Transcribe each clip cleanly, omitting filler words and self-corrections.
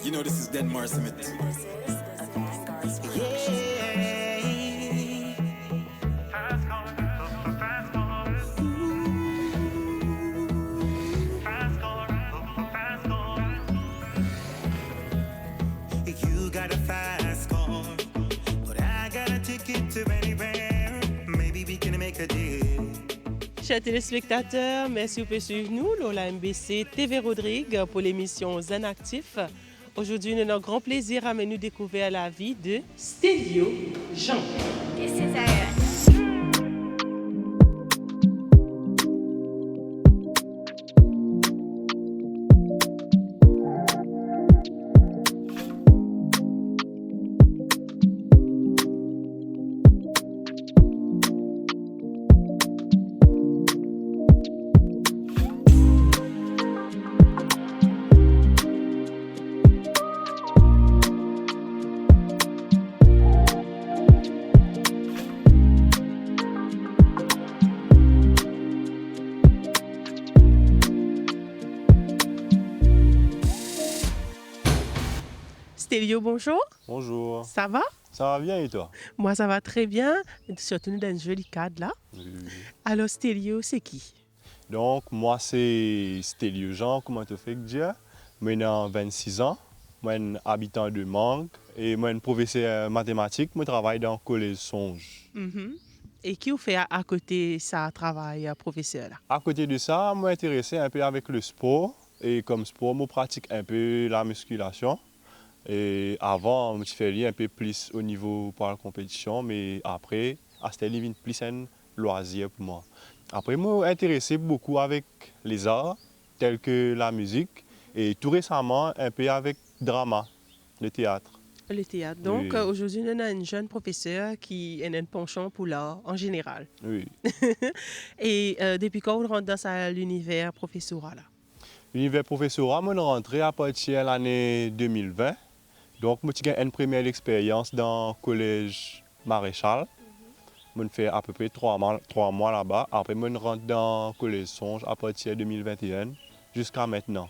You know this is Denmark Summit. You got a fast car, but I got a ticket to anywhere. Maybe we can make a deal. Chers téléspectateurs, merci de suivre nous, Lola MBC TV Rodrigue pour l'émission Zen Actif. Aujourd'hui, nous avons un grand plaisir à nous découvrir la vie de Stélio Jean. This is Aaron. Stélio, bonjour. Bonjour, Ça va? ça va bien et toi? Moi, ça va très bien. Surtout dans un joli cadre là. Oui. Alors, Stélio, c'est qui? Donc, moi, c'est Stélio Jean, comment te fait dire? Moi, j'ai 26 ans, moi, je suis habitant de Mangue et moi, je suis professeur de mathématiques, moi, je travaille dans le collège Songe. Mhm. Et qui vous fait à côté ça travail professeur là? À côté de ça, moi, je suis intéressé un peu avec le sport et comme sport, moi, je pratique un peu la musculation. Et avant, je faisais un peu plus au niveau pour la compétition, mais après, c'était devenu plus un loisir pour moi. Après, moi, je suis intéressé beaucoup avec les arts, tels que la musique, et tout récemment, un peu avec le drama, le théâtre. Le théâtre. Donc, Oui. aujourd'hui, nous avons une jeune professeure qui a un penchant pour l'art en général. Oui. Et depuis quand vous rentrez dans l'univers professoral là? L'univers professoral, moi, je suis rentré à partir de l'année 2020. Donc, moi, j'ai une première expérience dans le collège Maréchal. Je fais à peu près 3 mois là-bas. Après, je rentre dans le collège Songe à partir de 2021 jusqu'à maintenant.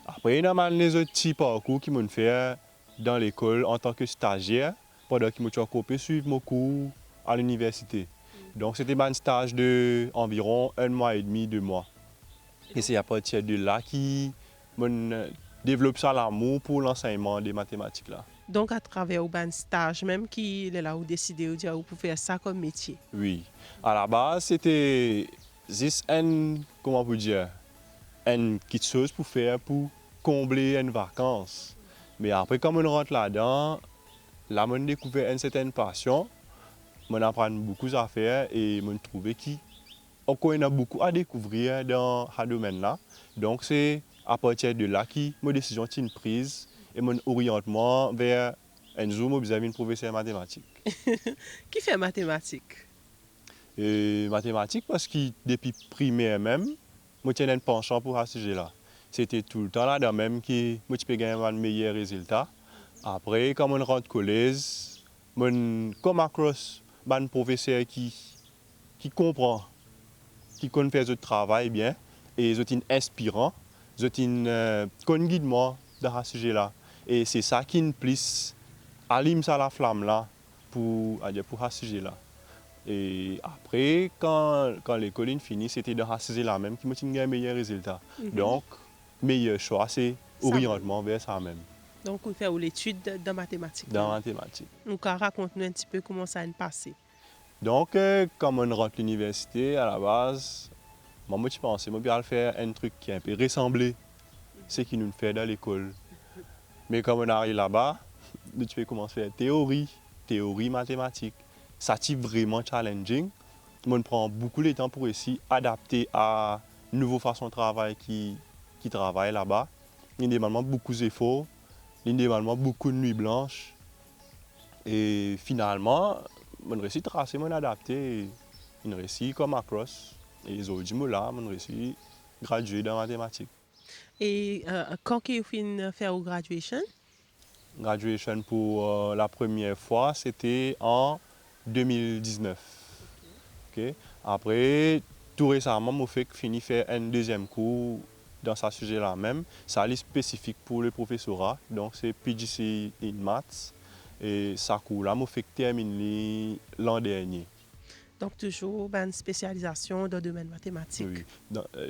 Après, il y a les autres petits parcours qui m'ont fait dans l'école en tant que stagiaire pendant que je encore pu suivre mon cours à l'université. Donc, c'était un stage d'environ 1 mois et demi, 2 mois. Et c'est à partir de là que développe ça l'amour pour l'enseignement des mathématiques là. Donc, à travers un stage, même qui est là où décider de dire vous pouvez faire ça comme métier. Oui. À la base, c'était juste comment vous dire, une petite chose pour faire pour combler une vacance. Mais après, quand on rentre là-dedans, là, on découvre une certaine passion, on apprend beaucoup d'affaires et on trouve qu'il y a beaucoup à découvrir dans ce domaine-là. Donc, c'est à partir de là que ma décision est prise et mon orientement vers un jour, je besoin d'un professeur de mathématiques. Qui fait mathématiques? Et mathématiques parce que depuis primaire même, je tiens un penchant pour ce sujet-là. C'était tout le temps là-dedans même que je peux gagner un meilleur résultat. Après, quand on rentre au collège, comme accroche un professeur qui comprend, qui connaît faire ce travail bien, et qui est inspirant, qui guide moi dans ce sujet-là. Et c'est ça qui me plus allume ça la flamme là pour ce sujet-là. Et après, quand l'école est finie, c'était dans ce sujet-là même qui m'a donné un meilleur résultat. Donc, meilleur choix, c'est orientement vers ça même, Donc, vous faites l'étude de mathématiques. dans la mathématiques. Donc, raconte-nous un petit peu comment ça a passé. Donc, quand on rentre à l'université, à la base, moi, je pensais que je faire un truc qui un peu ressemblait à ce qu'il nous fait dans l'école. Mais quand on arrive là-bas, tu fais commencer à faire théorie mathématique. Ça c'est vraiment challenging. On prend beaucoup de temps pour essayer d'adapter à une nouvelle façon de travail qui travaille là-bas. Il demande beaucoup d'efforts, il demande beaucoup de nuits blanches. Et finalement, on réussit à tracer, on adapter, on réussit comme across. Et les autres là, on réussit à graduer dans la mathématique. Et quand vous finissez faire vos graduation? Graduation pour la première fois, c'était en 2019. Okay. Après, tout récemment, je fini faire un deuxième cours dans ce sujet-là même, ça est spécifique pour le professorat. Donc c'est PGC in Maths. Et ça court là, je fait terminer l'an dernier. Donc, toujours une spécialisation dans le domaine mathématique. Oui,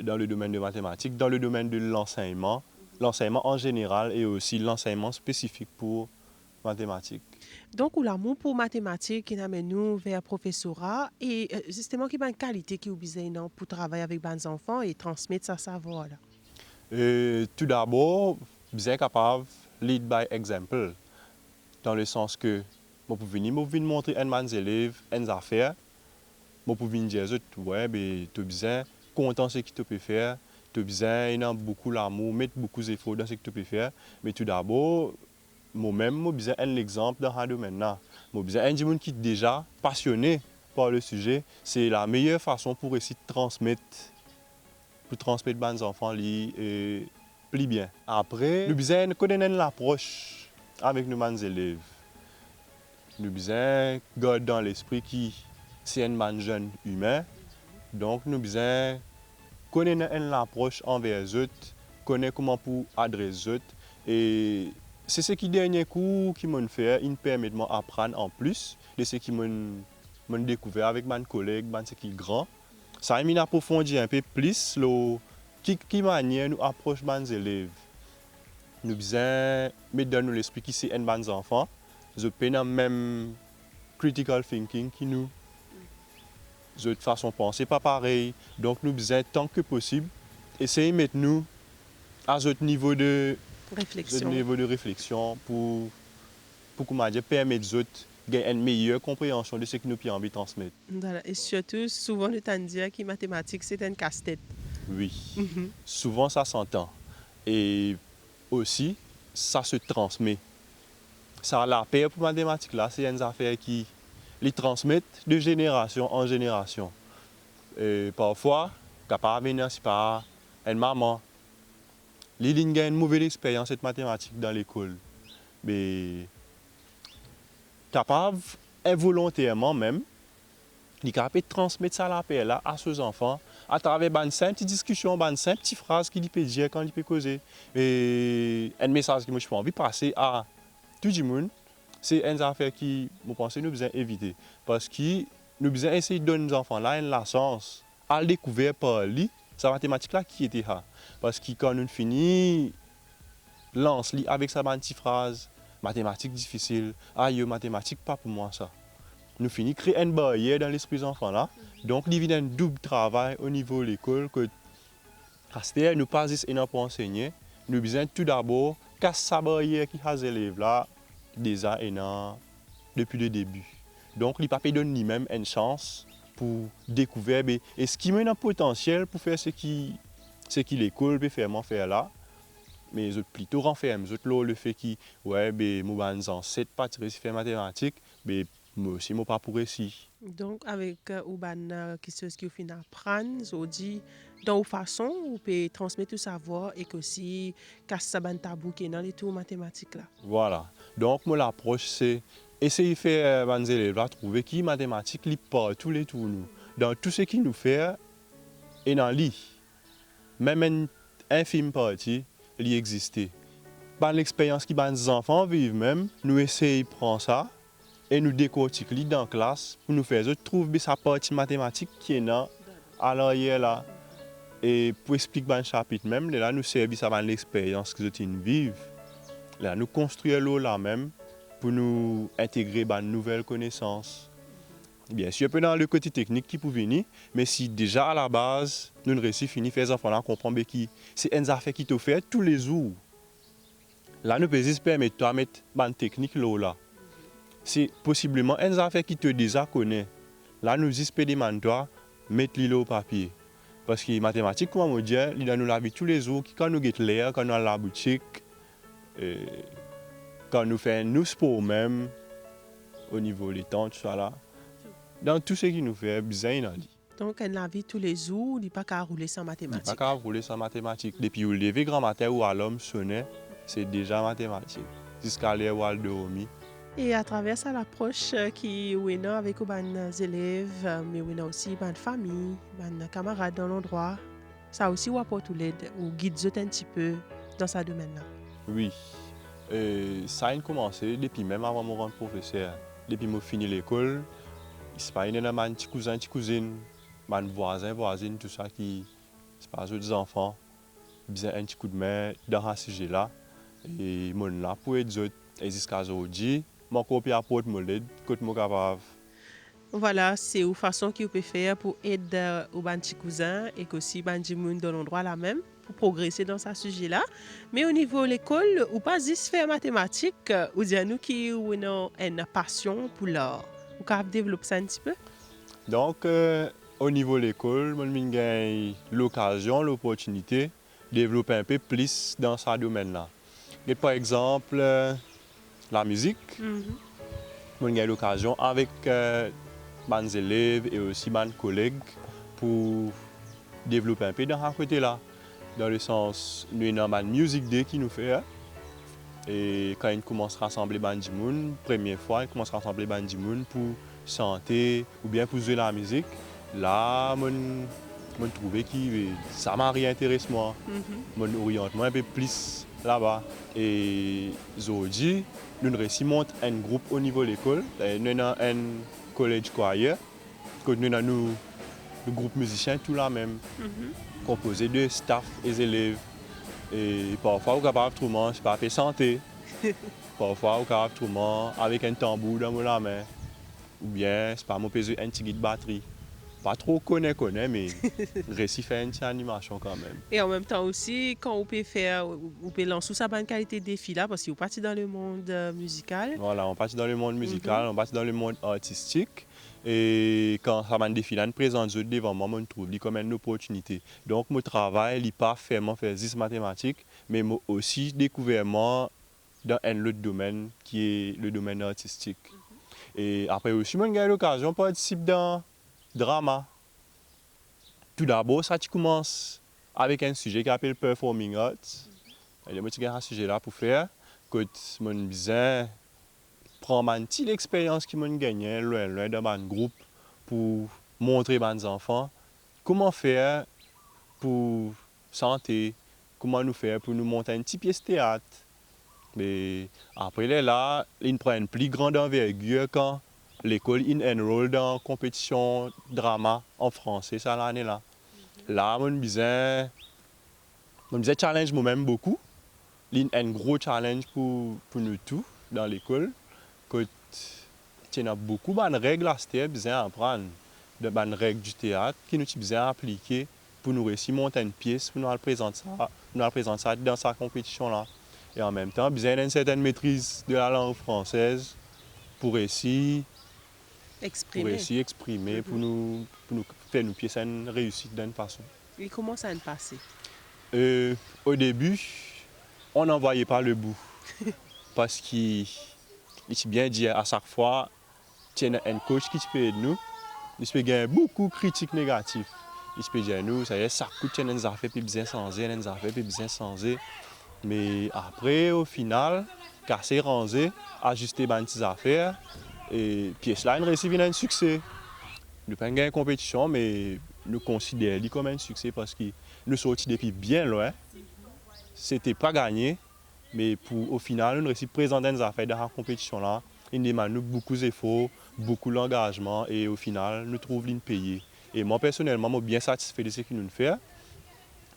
dans le domaine de mathématiques, dans le domaine de l'enseignement en général et aussi l'enseignement spécifique pour mathématiques. Donc, ou l'amour pour mathématiques qui amène nous vers le professorat et justement qui a une qualité qui est besoin pour travailler avec les enfants et transmettre sa savoir. Tout d'abord, bien capable lead by example, dans le sens que je peux venir montrer à mes élèves une affaire, je peux venir dire ouais, tu as besoin content de ce que tu peux faire, tu as besoin de beaucoup d'amour, mettre beaucoup d'efforts dans ce que tu peux faire, mais tout d'abord, moi-même, j'ai besoin d'un exemple dans ce domaine-là. J'ai besoin d'un monde qui est déjà passionné par le sujet. C'est la meilleure façon pour essayer de transmettre aux enfants plus bien. Après, nous besoin de connaître l'approche avec nos élèves. Nous besoin garder dans l'esprit qui c'est un jeune humain. Donc, nous besoin connaître l'approche envers eux, connaître comment pour adresser eux. Et c'est ce qui dernier cours qui m'ont fait, il me permet d'apprendre en plus de ce qui m'ont découvert avec mes collègues, ce qui est grand. Ça m'a approfondi un peu plus qui manière nous approche mes élèves. Nous besoin mettre dans l'esprit qui c'est un bon enfant. Je peux même critical thinking qui nous de façon penser pas pareil. Donc nous besoin tant que possible essayer de mettre nous à ce niveau de réflexion pour permettre aux autres d'avoir une meilleure compréhension de ce que nous avons envie de transmettre. Et surtout, souvent, nous t'en dire que mathématiques, c'est un casse-tête. Oui, souvent ça s'entend. Et aussi, ça se transmet. Ça, la paix pour mathématiques, là, c'est une affaire qui les transmettent de génération en génération. Et parfois, capable de venir, c'est pas une maman. Les lignes ont une mauvaise expérience de mathématiques dans l'école. Mais capable, involontairement même, il est capable de transmettre ça la paix là à ses enfants à travers une simple discussion, une simple petite phrase qu'il peut dire quand il peut causer. Et un message que moi je peux envie de passer à tout le monde, c'est une affaire qui, je pense, nous devons éviter. Parce que nous devons essayer de donner aux enfants là une licence à découvrir par lui, sa mathématique là qui était là. Parce que quand nous finissons, lance avec sa petite phrase, mathématiques difficiles, aïe, mathématiques pas pour moi ça. Nous finissons créer une barrière dans l'esprit des enfants là. Donc, il y a un double travail au niveau de l'école que nous pas juste pour enseigner. Nous besoin tout d'abord casser sa barrière qui a les élèves là déjà depuis le début. Donc, il ne donne lui-même une chance pour découvrir et ce qui met un potentiel pour faire ce qui l'école peut faire là. Mais plutôt renferme le fait que ouais moi ancêtre pas tirer faire mathématiques mais moi aussi moi pas pour réussir. Donc avec quelque chose qui au final apprendre so dit dans une façon où peut transmettre tout savoir et que aussi casse ça ban tabou qui est dans les tours mathématiques là. Voilà. Donc moi l'approche c'est essayer de faire mes élèves trouver qui mathématiques li par tous les tours nous dans tout ce qui nous fait et dans lui même une infime partie il existait. Par l'expérience que les enfants vivent même, nous essayons de prendre ça et nous décortiquer dans la classe pour nous faire trouver sa partie mathématique qui est là, à l'arrière là. Et pour expliquer un chapitre même, là nous servir à l'expérience que nous vivons. Là nous construire l'eau là même pour nous intégrer de nouvelles connaissances. Bien sûr, dans le côté technique qui peut venir, mais si déjà à la base, nous réussissons à faire les enfants comprendre que c'est une affaire qui te fait tous les jours. Là, nous pouvons permettre de mettre une technique là. C'est possiblement une affaire qui te déjà connaît. Là, nous espérons toi mettre l'île au papier. Parce que les mathématiques, comme on dit, nous la vie tous les jours, quand nous gagnons l'air, quand nous allons à la boutique, quand nous faisons nous sport même, au niveau des temps, tout ça là. Dans tout ce qui nous fait bien, dit. Donc, dans la vie tous les jours, il n'y a pas qu'à rouler sans mathématiques. Il n'y a pas qu'à rouler sans mathématiques. Depuis le lever grand matin ou à l'homme sonné, c'est déjà mathématiques. Jusqu'à l'heure où elle dormit. Et à travers ça, l'approche qui est avec les élèves, mais aussi les familles, les camarades dans l'endroit, ça aussi ou apporte l'aide ou guide un petit peu dans ce domaine-là. Oui. Ça a commencé depuis même avant de rendre professeur. Depuis que j'ai fini l'école, c'est pas une petits cousins, petites cousines, mes voisins, voisines, tout ça qui c'est pas des enfants. Besoin un petit coup de main dans ce sujet-là. Et mon là pour aider autres. Et jusqu'à aujourd'hui, mon copie apporte mon aide, que moi capable. Voilà, c'est une façon qu'il peut faire pour aider aux petits cousins et aussi les gens dans l'endroit là même pour progresser dans ce sujet-là. Mais au niveau de l'école, ou pas juste faire mathématiques, ou dire nous qui ont une passion pour l'art. Vous pouvez développer ça un petit peu? Donc, au niveau de l'école, j'ai l'occasion, l'opportunité de développer un peu plus dans ce domaine-là. Et par exemple, la musique, j'ai l'occasion avec mes élèves et aussi mes collègues pour développer un peu dans ce côté-là. Dans le sens, nous avons une music day qui nous fait. Et quand ils commencent à rassembler les gens, première fois, ils commencent à rassembler les gens pour chanter ou bien pour jouer la musique. Là, je trouve que ça m'a réintéressé moi. Je m'oriente un peu plus là-bas. Et aujourd'hui, nous réussissons un groupe au niveau de l'école. Nous avons un collège choir. Nous avons le groupe musicien tout là même, composé de staff et élèves. Et parfois, on est capable de trouver un papier santé. Parfois, on est capable de trouver avec un tambour dans la main. Ou bien, c'est pas mon péso un petit guide batterie. Pas trop connaît, mais réussi faire une petite animation quand même. Et en même temps aussi, quand on peut faire, on peut lancer sa bonne qualité de défi là, parce que vous partez dans le monde musical. Voilà, on passe dans le monde musical, on passe dans le monde artistique. Et quand ça m'a défilé, on présente devant moi, on trouve comme une opportunité. Donc, mon travail n'est pas vraiment faire 10 mathématiques, mais moi aussi découvert moi dans un autre domaine qui est le domaine artistique. Et après aussi, j'ai eu l'occasion de participer dans le drama. Tout d'abord, ça commence avec un sujet qui s'appelle Performing Arts. Et j'ai un sujet-là pour faire. Que mon besoin prendre une petite expérience qui m'a gagné loin dans un groupe pour montrer aux enfants comment faire pour santé, comment nous faire pour nous monter un petit pièce théâtre. Mais après là, il prend une plus grande envergure quand l'école enroll dans la compétition drama en français ça l'année là. Là, mon besoin challenge moi-même beaucoup. C'est un gros challenge pour nous tous dans l'école. Il y a beaucoup de règles à besoin apprendre, de règles du théâtre qui nous besoin appliquer pour nous réussir à monter une pièce, pour nous présenter ça dans sa compétition là. Et en même temps, besoin d'une certaine maîtrise de la langue française pour réussir exprimer, pour nous faire une pièce réussite d'une façon. Et comment ça se passe? Au début, on n'en voyait pas le bout. Parce qu'il est bien dit à chaque fois, il y a un coach qui peut aider nous. Il peut gagner beaucoup de critiques négatives. Il peut dire nous, ça y est, ça coûte, il y a des affaires qui bien changer, des affaires qui bien changer. Mais après, au final, casser, ranger, ajuster les petites affaires, et puis cela a réussi un succès. Nous n'avons pas gagné une compétition, mais nous considérons comme un succès parce que nous sommes sortis depuis bien loin. Ce n'était pas gagné, mais au final, nous réussi à présenter des affaires dans la compétition là. Il demande beaucoup d'efforts, beaucoup d'engagement et au final, nous trouvons une payée. Et moi personnellement, je suis bien satisfait de ce que nous faisons.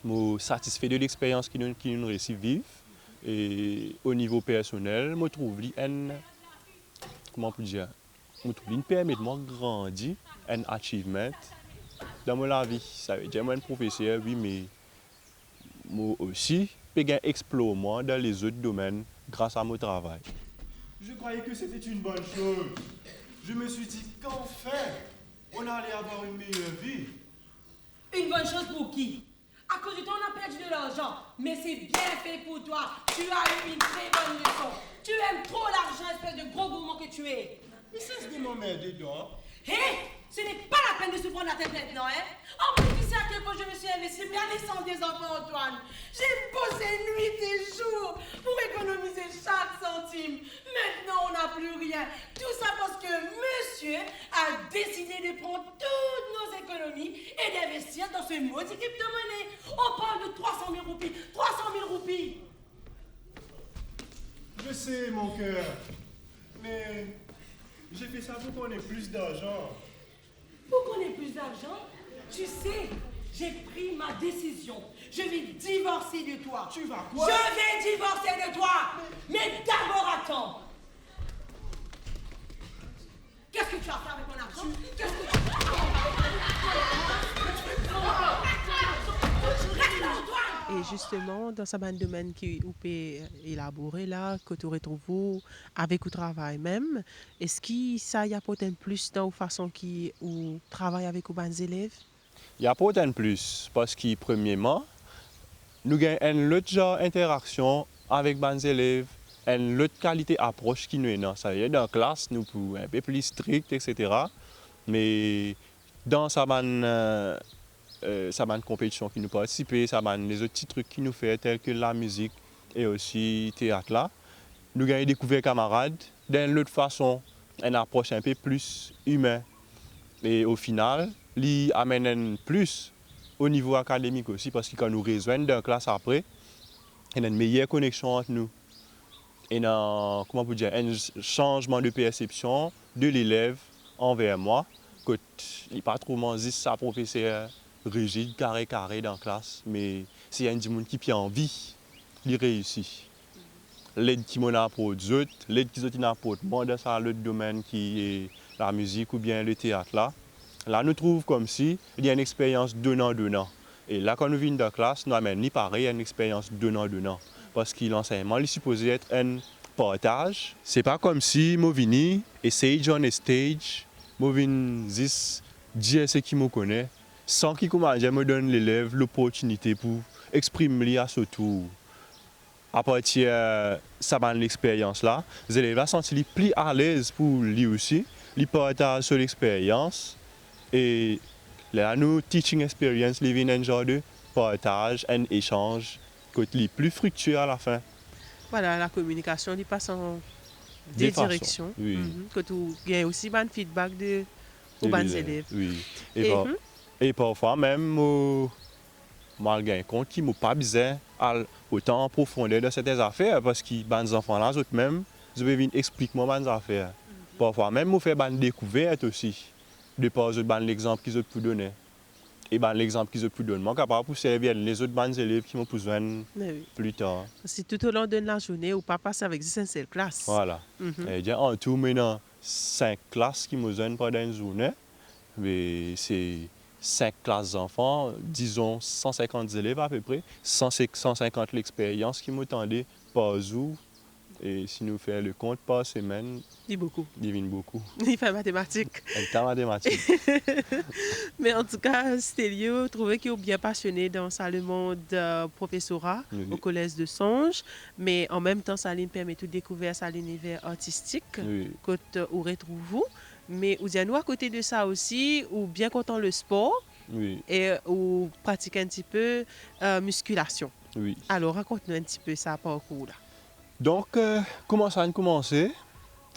Je suis satisfait de l'expérience que nous réussi à vivre. Et au niveau personnel, je trouve une permet de moi grandir, un achievement dans ma vie. Ça veut dire que je suis un professeur, oui, mais moi aussi, je peux explorer dans les autres domaines grâce à mon travail. Je croyais que c'était une bonne chose. Je me suis dit qu'enfin, on allait avoir une meilleure vie. Une bonne chose pour qui? À cause de toi, on a perdu de l'argent. Mais c'est bien fait pour toi. Tu as eu une très bonne leçon. Tu aimes trop l'argent, espèce de gros gourmand que tu es. Mais cesse de m'emmerder dedans. Hé! Ce n'est pas la peine de se prendre la tête maintenant, hein? En plus, tu sais à quel point je me suis investie pour la naissance des enfants, Antoine. J'ai bossé nuit et jour pour économiser chaque centime. Maintenant, on n'a plus rien. Tout ça parce que monsieur a décidé de prendre toutes nos économies et d'investir dans ce maudit crypto-monnaie. On parle de 300 000 roupies. 300 000 roupies. Je sais, mon cœur. Mais j'ai fait ça pour qu'on ait plus d'argent. Pour qu'on ait plus d'argent, tu sais, j'ai pris ma décision. Je vais divorcer de toi. Tu vas quoi? Je vais divorcer de toi. Mais d'abord, attends. Qu'est-ce que tu vas faire avec mon argent? Qu'est-ce que tu vas Reste là, Antoine. Et justement, dans sa bande domaine qui vous peut élaborer là, que tu retrouves avec le travail même, est-ce que ça y apporte un plus dans la façon qui ou travaille avec les élèves? Il y a pas de plus parce que premièrement, nous avons une autre genre d'interaction avec les élèves, une autre qualité d'approche qui nous est dans. Ça y est, dans la classe, nous pouvons un peu plus strict, etc. Mais dans sa bande compétition qui nous participe, ça les autres petits trucs qui nous fait, tels que la musique et aussi le théâtre là, nous avons découvert camarades d'une autre façon, une approche un peu plus humaine. Et au final, il amène plus au niveau académique aussi, parce que quand nous rejoignons dans la classe après, il y a une meilleure connexion entre nous. Et comment vous dire, un changement de perception de l'élève envers moi, que il n'est pas trop sa professeur rigide, carré dans la classe, mais c'est un monde qui a envie de réussir. L'aide qui m'en apporte aux autres, l'aide qui m'en apporte moi dans l'autre domaine qui est la musique ou bien le théâtre là. Là, nous trouvons comme si il y a une expérience donnant-donnant. Et là, quand nous venons de la classe, nous amènons pareil une expérience donnant-donnant. Parce que l'enseignement est supposé être un partage. Ce n'est pas comme si je viens essayer on a stage, je viens dire ce qui me connaît, sans qu'il me donne l'élève l'opportunité pour exprimer à ce tour. À partir de cette expérience-là, les élèves se sentent plus à l'aise pour lui aussi, ils partagent sur l'expérience. Et là, nous, teaching experience, il y a un genre de partage, un échange qui est plus fructueux à la fin. Voilà, la communication il passe en Des des façons, directions. oui. Que tu as aussi un feedback aux Les élèves. Oui. Mhm. Et parfois même, malgré un compte qui n'a pas besoin autant en profondeur de certaines affaires, parce que les enfants-là, eux-mêmes, ils peuvent expliquer moi mes affaires. Parfois même, je fais des découvertes aussi, de par l'exemple qu'ils ont pu donner. Et l'exemple qu'ils ont pu donner, je suis capable de servir les autres élèves qui m'ont besoin Mais oui. plus tard. Si tout au long de la journée, ou pas passer avec une seule classe. Voilà. Mhm. Et bien, en tout, maintenant, 5 classes qui me donnent pendant une journée. Mais c'est 5 classes d'enfants, disons 150 élèves à peu près, 150 l'expérience qui m'attendait par jour. Et si nous faisons le compte par semaine, Il dit beaucoup. il vient beaucoup. Il fait mathématiques. Un temps mathématique. Mais en tout cas, Stélio, trouvait qu'il est bien passionné dans le monde professorat Oui. au Collège de Songe. Mais en même temps, ça lui permet de découvrir l'univers artistique Oui. que vous retrouvez. Mais vous dites, nous, à côté de ça aussi, ou bien content le sport Oui, et ou pratique un petit peu musculation. oui. Alors, raconte-nous un petit peu ça parcours là. Donc, comment ça a commencé?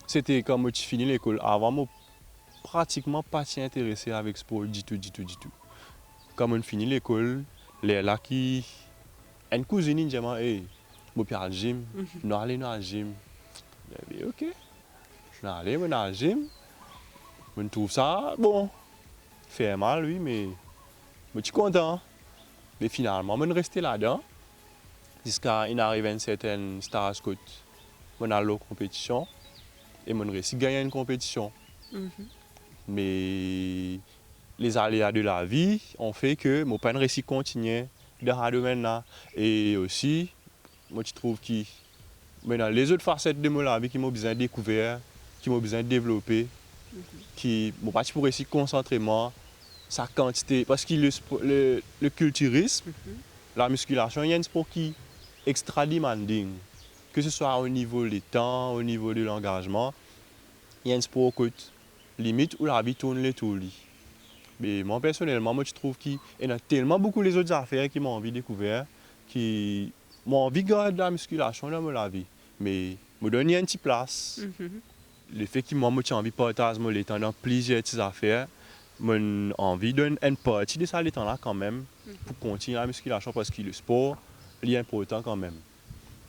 C'était quand j'ai fini l'école. Avant, je pratiquement pas si intéressé avec le sport du tout. Quand j'ai fini l'école, les là qui... Une cousine m'a dit, hey, je vais aller au gym. Je vais aller au gym. J'ai dit, ok. Je vais aller au gym. Je trouve ça bon. Fait mal, oui, mais je suis content. Mais finalement, je suis resté là-dedans. Jusqu'à il arrive à une certaine stage que je suis allé aux compétitions. Et je réussi à gagner une compétition. Mais les aléas de la vie ont fait que je n'ai pas réussi à continuer dans ce domaine-là. Et aussi, moi, je trouve que maintenant, les autres facettes de ma vie qui m'ont besoin de découvrir, qui m'ont besoin de développer, qui m'ont pas pour réussir à concentrer moi, sa quantité. Parce que le culturisme, la musculation, il y a un sport qui est extra demanding. Que ce soit au niveau des temps, au niveau de l'engagement, il y a un sport qui limite où la vie tourne les tours. Mais moi, personnellement, moi, je trouve qu'il y a tellement beaucoup les autres affaires qui m'ont envie de découvrir, qui m'ont envie de garder la musculation dans ma vie. Mais me donner une petite place. Le fait que moi, j'ai envie de partager mon temps dans plusieurs petites affaires, j'ai envie de donner une partie de ça le temps là quand même, pour continuer la musculation, parce que le sport, il est important quand même.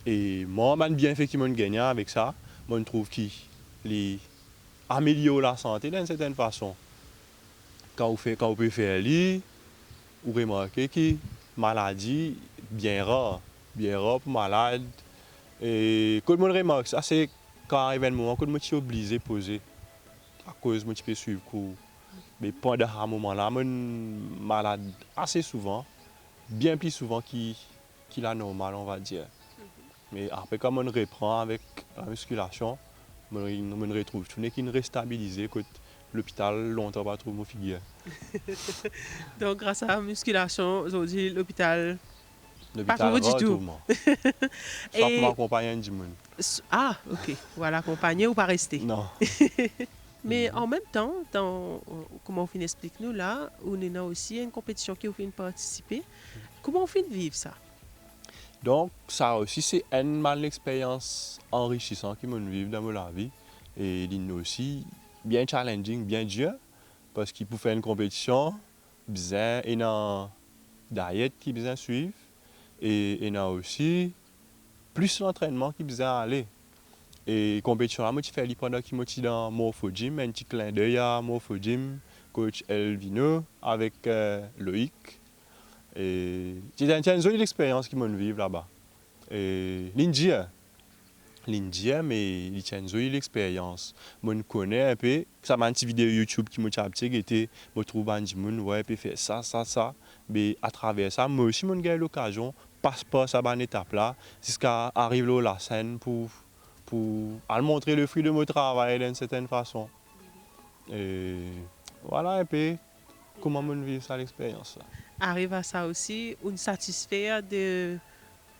Et moi, le bienfait qui m'a gagné avec ça, moi, je trouve qu'il améliore la santé d'une certaine façon. Quand vous pouvez faire ça, vous remarquez que maladie bien rare pour malade. Et quand je remarque ça, c'est quand arrive un moment quand je suis obligé de poser à cause de je peux suivre cours. Mais pendant ce moment-là, je suis malade assez souvent, bien plus souvent qu'il la normal, on va dire. Mais après, quand on reprend avec la musculation, on retrouve tout qui est stabilisé. L'hôpital, longtemps, pas trop mon figure. Donc, grâce à la musculation, aujourd'hui, l'hôpital. L'hôpital, Pas trop du tout. Sauf que m'accompagner du monde. Ah, ok. Voilà, accompagner ou pas rester. Non. Mais en même temps, comment on fait explique-nous là, on a aussi une compétition qui on fait participer. Comment on fait vivre ça? Donc, ça aussi, c'est une mal expérience enrichissante qui m'a vécu dans ma vie. Et il aussi bien challenging, bien dur, parce qu'il faut faire une compétition, il y a une diète qui besoin suivre, et il y a aussi plus l'entraînement qui besoin aller. Et la compétition, là, je fais pendant que je suis dans Morphogym, un petit clin d'œil à Morphogym, coach Elvino avec Loïc. Et c'est une jolie expérience qui m'a vécu là-bas. Et l'Indien, mais il a une jolie expérience. Je connais un peu, ça m'a une petite vidéo YouTube qui m'a été, je trouve un monde, ouais, peut faire ça. Mais à travers ça, moi aussi, j'ai eu l'occasion, passe pas cette bonne étape-là, jusqu'à arriver à la scène pour montrer le fruit de mon travail d'une certaine façon. Et voilà un peu comment je vis cette expérience-là. Arrive à ça aussi, on satisfait de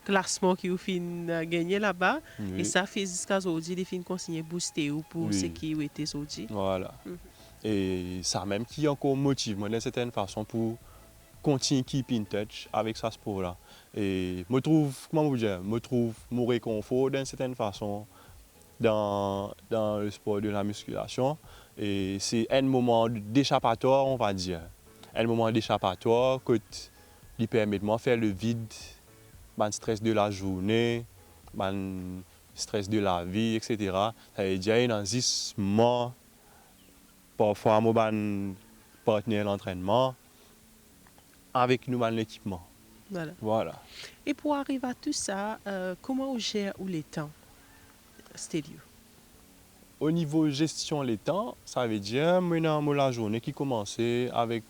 classement qui vous fin gagné là-bas. Oui. Et ça fait jusqu'à aujourd'hui, les fins consigné booster ou pour Oui. ce qui était aujourd'hui. Voilà. Et ça même qui encore motive moi d'une certaine façon pour continuer keep in touch avec ce sport-là. Et me trouve mon réconfort d'une certaine façon dans le sport de la musculation. Et c'est un moment d'échappatoire, on va dire. Un moment d'échappatoire qui permet de moi faire le vide, le stress de la journée, le stress de la vie, etc. Ça veut dire dans 10 mois, parfois, mon partenaire d'entraînement, avec nous, l'équipement. Voilà. Et pour arriver à tout ça, comment on gère les temps, Stelio? Au niveau gestion des temps, ça veut dire maintenant la journée qui commençait avec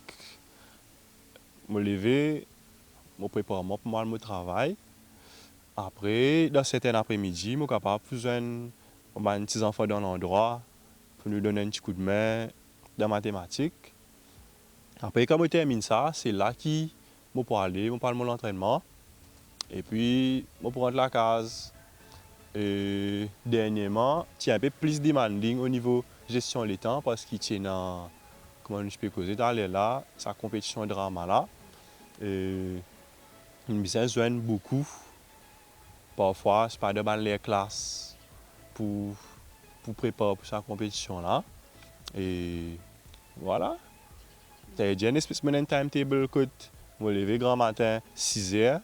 me lever, me préparer pour moi mon travail. Après, dans certains après-midi, je suis capable de faire un petit enfant dans l'endroit pour nous donner un petit coup de main dans mathématiques. Après, quand je termine ça, c'est là que je peux aller, je parle de mon entraînement. Et puis, je prends la case. Et dernièrement, il y a un peu plus demanding au niveau gestion des temps parce qu'il y a comment je peux causer d'aller là, sa compétition de drama là. Et il me besoin beaucoup. Parfois, c'est pas de les classes pour préparer pour sa compétition là. Et voilà. J'ai une espèce de timetable que je me lever grand matin 6h,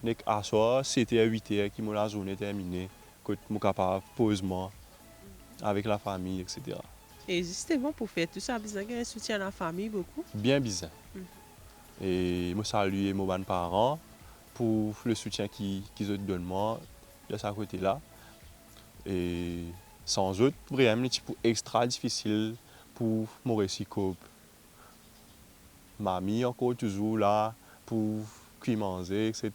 et à soir 7h, 8h qui la journée terminée. Que je suis capable de poser avec la famille, etc. Et justement, pour faire tout ça, vous avez un soutien à la famille beaucoup? Bien bizarre. Et je salue mes parents pour le soutien qu'ils donnent moi de ce côté-là. Et sans eux, vraiment, c'est extra difficile pour me réussir. Mamie encore toujours là pour manger, etc.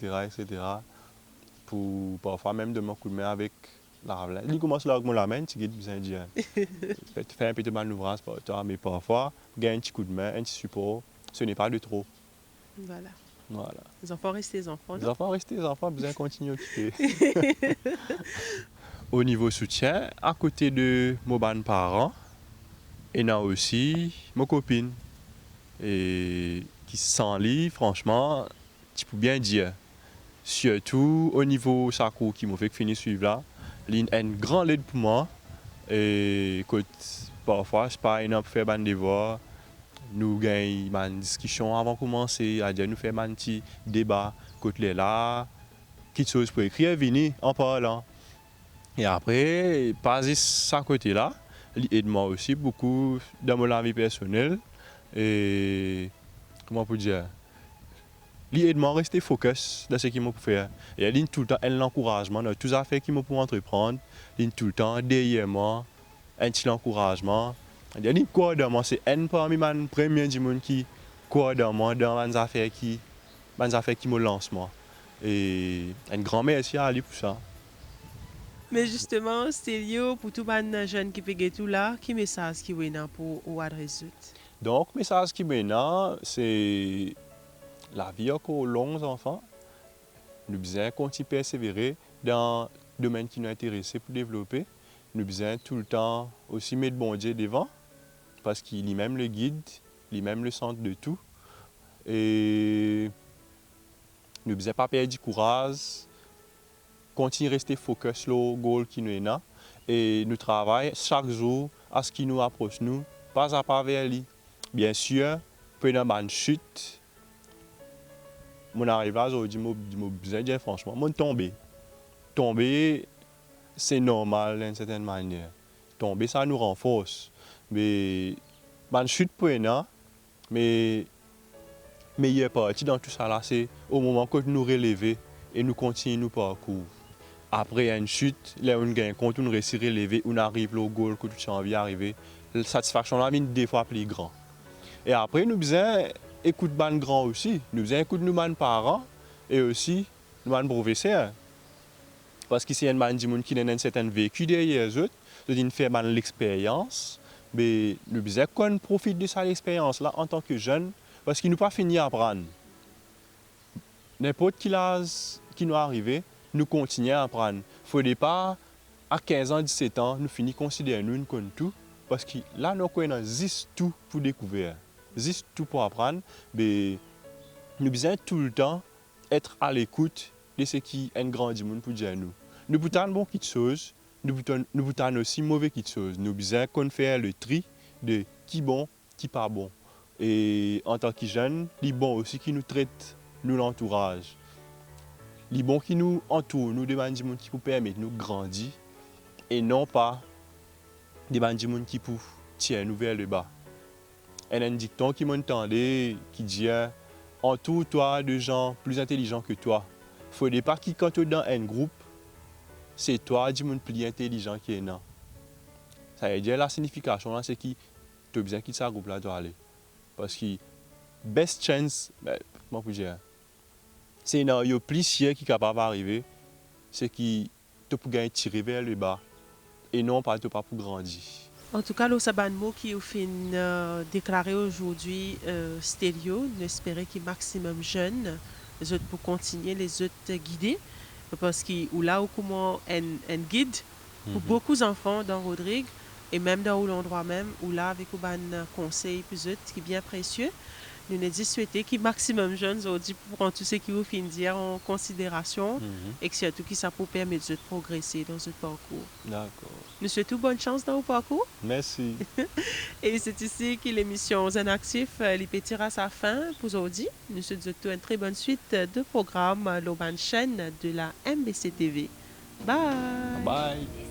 Pour parfois même de mon coup de main avec la ravelaine. Il commence là avec mon main, tu besoin de dire. Faire un peu de manœuvrage par toi, mais parfois, gagner un petit coup de main, un petit support, ce n'est pas de trop. Voilà. Voilà. Les enfants restent les enfants. Les enfants restent les enfants, besoin de continuer à occuper. Au niveau soutien, à côté de mes parents, il y a aussi ma copine. et qui s'enlient, franchement, tu peux bien dire. Surtout au niveau Sako qui m'a fait finir suivre là, il y a une grande aide pour moi. Et écoute, parfois, je pars pour faire des devoirs. Nous avons une discussion avant de commencer, nous faisons un petit débat. Côté là, quelque chose pour écrire, venir en parlant. Et après, passer ça côté-là, il aide moi aussi beaucoup dans mon vie personnelle. Et comment on peut dire? Il aide moi à rester focus dans ce qu'il m'a pour faire. Et il tout le temps l'encouragement dans toutes les affaires qu'il m'a pour entreprendre. Il tout le temps derrière moi, un petit encouragement. Il dit quoi dans moi, c'est un parmi les premiers du monde qui quoi dans moi dans les affaires qui me lancent moi. Et un grand merci à lui pour ça. Mais justement, Stelio, pour tous les jeunes qui payent tout là, quel message qui est pour adresser? Donc, le message qui est là, c'est la vie encore longue, enfants. Nous devons continuer à persévérer dans le domaine qui nous intéresse pour développer. Nous devons tout le temps aussi mettre bon Dieu devant, parce qu'il est même le guide, il est même le centre de tout. Et nous ne devons pas perdre du courage, continuer à rester focus sur le goal qui nous est là. Et nous travaillons chaque jour à ce qui nous approche, nous, pas à pas vers lui. Bien sûr, pendant une chute, mon arrivage aujourd'hui, je me besoin de dire franchement, je suis tombé. Tomber, c'est normal d'une certaine manière. Tomber, ça nous renforce. Mais je chute pour un mais meilleure partie dans tout ça, c'est au moment que nous relevons et nous continuons nos parcours. Après une chute, là on gagne compte, on réussit à relever, on arrive au goal que tu as envie d'arriver. La satisfaction là est des fois plus grande. Et après, nous besoin écouter les grands aussi. Nous besoin écouter nos parents et aussi nos professeurs. Parce que c'est un man qui a un certain vécu derrière eux, ils font l'expérience. Mais nous besoin qu'on profite de cette expérience-là en tant que jeunes, parce qu'il nous pas fini à apprendre. N'importe qui âge qui nous arrive, nous continuons à apprendre. Il ne faut pas, à 15 ans, 17 ans, nous finissons considérer nous comme tout, parce que là, nous avons juste tout pour découvrir. Juste tout pour apprendre, mais nous devons tout le temps être à l'écoute de ce qui est un grand monde pour dire nous. Nous pouvons bon quelque chose, nous pouvons aussi mauvais quelque chose. Nous devons faire le tri de qui bon, qui pas bon. Et en tant que jeunes, les bons aussi qui nous traitent, nous l'entourage. Les bons qui nous entourent, nous des gens qui nous permettent de nous grandir et non pas des gens qui nous tiennent nous vers le bas. Il y a un dicton qui m'entendait qui dit entoure-toi de gens plus intelligents que toi. Il ne faut pas que quand tu es dans un groupe, c'est toi le plus intelligent qui est là. Ça veut dire la signification, c'est que tu as besoin de ce groupe-là doit aller. Parce que best chance, comment je peux dire, c'est un scénario plus sûr qui est capable d'arriver, c'est que tu peux tirer vers le bas et non pas pour grandir. En tout cas, le mot qui est fin déclaré aujourd'hui, Stelio, nous espérons qu'il y ait maximum jeunes, les autres pour continuer, les autres guider. Parce qu'il y a comment un guide pour beaucoup d'enfants dans Rodrigue et même dans l'endroit même où là avec un conseil plus autres qui est bien précieux. Nous nous souhaitons qu'il y ait maximum jeunes aujourd'hui pour prendre tout ce qui vous finit dire en considération et que surtout qui ça peut permettre de progresser dans ce parcours. D'accord. Nous souhaitons bonne chance dans le parcours. Merci. Et c'est ici que l'émission Zen Actif tire à sa fin pour aujourd'hui. Nous souhaitons une très bonne suite de programmes l'Auban chaîne de la MBC TV. Bye. Bye.